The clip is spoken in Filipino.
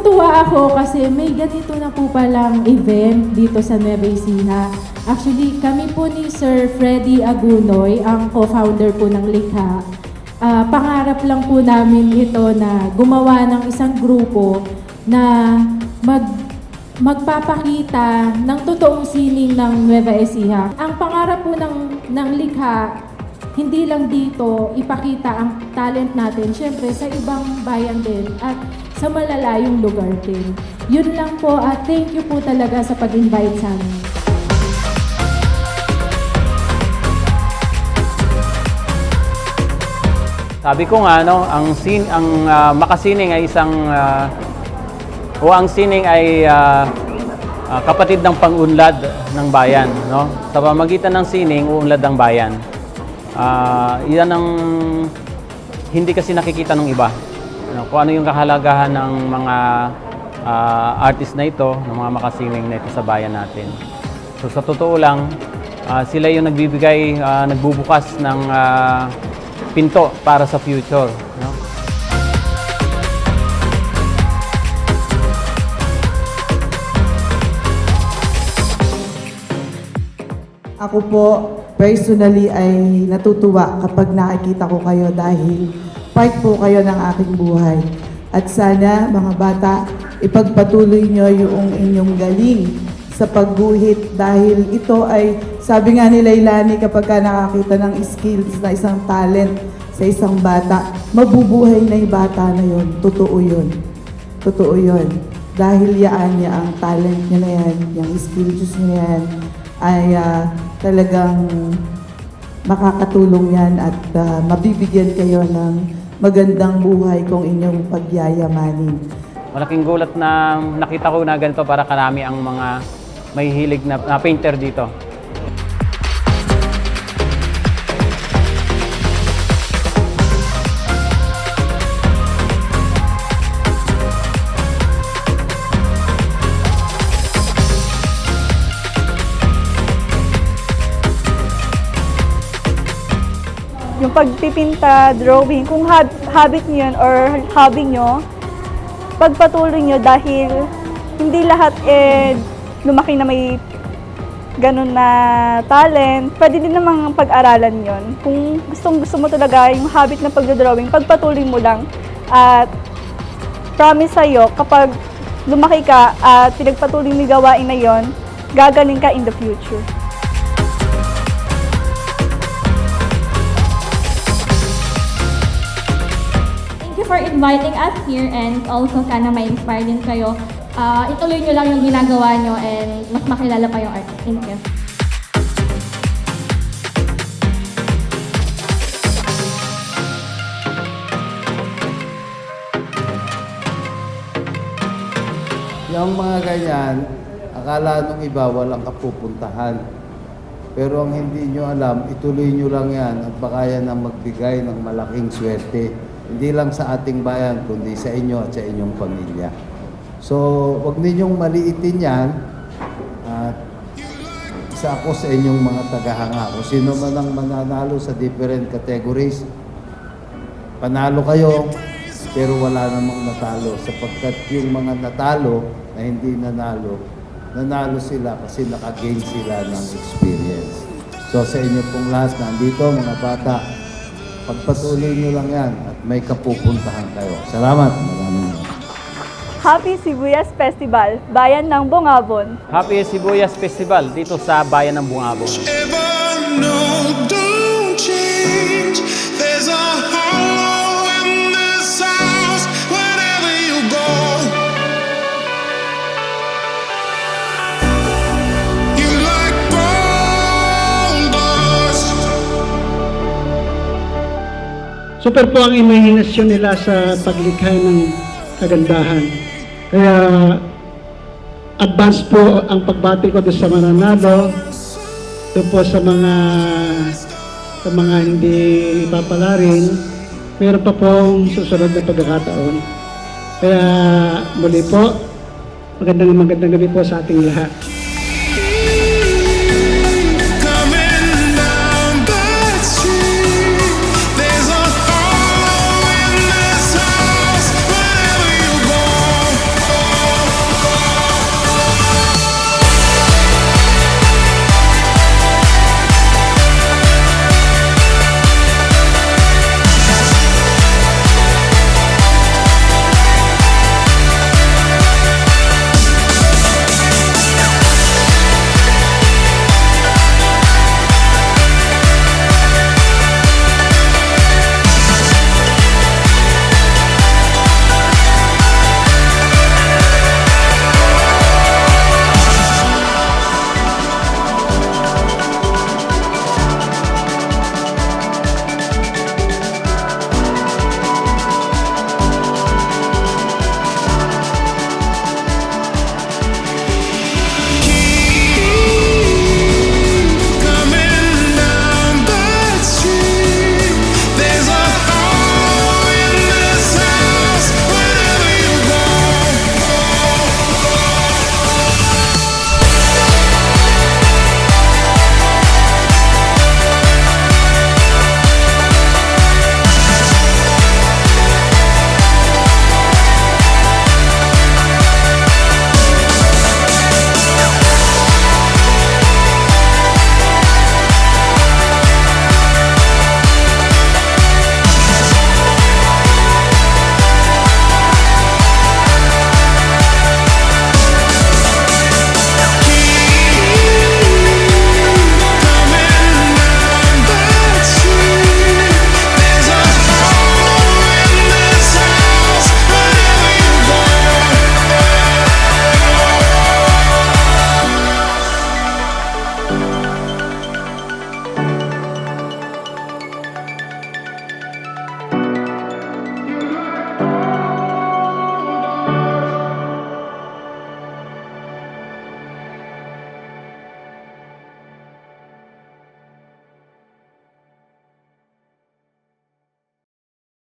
natutuwa ako kasi may ganito na po palang event dito sa Nueva Ecija. Actually, kami po ni Sir Freddy Agunoy, ang co-founder po ng Likha. Pangarap lang po namin ito na gumawa ng isang grupo na magpapakita ng totoong sining ng Nueva Ecija. Ang pangarap po ng Likha, hindi lang dito ipakita ang talent natin, syempre sa ibang bayan din at sa malalayong lugar din. Yun lang po at thank you po talaga sa pag-invite sa amin. Sabi ko nga, no, ang makasining ay ang sining ay kapatid ng pang-unlad ng bayan, no? Sa pamamagitan ng sining, uunlad ang bayan. Yan ang hindi kasi nakikita ng iba. Kung ano yung kahalagahan ng mga artist na ito, ng mga makasining na ito sa bayan natin. So sa totoo lang, sila yung nagbibigay, nagbubukas ng pinto para sa future. No? Ako po, personally ay natutuwa kapag nakikita ko kayo dahil part po kayo ng aking buhay. At sana, mga bata, ipagpatuloy nyo yung inyong galing sa pagguhit dahil ito ay, sabi nga ni Lailani, kapag ka nakakita ng skills na isang talent sa isang bata, mabubuhay na yung bata na yun. Totoo yun. Totoo yun. Dahil yaan niya ang talent niya na yan, yung skills niya na yan, ay talagang makakatulong yan at mabibigyan kayo ng magandang buhay kung inyong pagyayamanin. Malaking gulat na nakita ko na ganito para karami ang mga may hilig na painter dito. Yung pagpipinta, drawing, kung habit nyo yun or hobby nyo, pagpatuloy nyo dahil hindi lahat lumaki na may ganun na talent. Pwede din namang pag-aralan yon. Kung gusto mo talaga yung habit na pagdodrawing, pagpatuloy mo lang. At promise sa'yo, kapag lumaki ka at pinagpatuloy mo yung gawain na yon, gagaling ka in the future. Thank you for inviting us here and also sana ma-inspire din kayo. Ituloy nyo lang yung ginagawa nyo and mas makilala pa yung artist. Thank you. Yung mga ganyan, akala nung iba walang kapupuntahan. Pero ang hindi nyo alam, ituloy nyo lang yan at baka yan ang magbigay ng malaking swerte. Hindi lang sa ating bayan, kundi sa inyo at sa inyong pamilya. So, huwag ninyong maliitin yan. At isa ako sa inyong mga tagahanga. Kung sino man ang mananalo sa different categories, panalo kayo, pero wala namang natalo. Sapagkat yung mga natalo na hindi nanalo sila kasi nakagain sila ng experience. So, sa inyo pong lahat nandito, mga bata, pagpatuloy nyo lang yan at may kapupuntahan kayo. Salamat. Maraming Happy Sibuyas Festival, Bayan ng Bungabon. Happy Sibuyas Festival dito sa Bayan ng Bungabon. Super po ang imahinasyon nila sa paglikha ng kagandahan. Kaya advance po ang pagbati ko doon sa mananalo, doon po sa mga hindi ipapala rin. Meron pa pong susunod na pagkakataon. Kaya muli po, magandang gabi po sa ating lahat.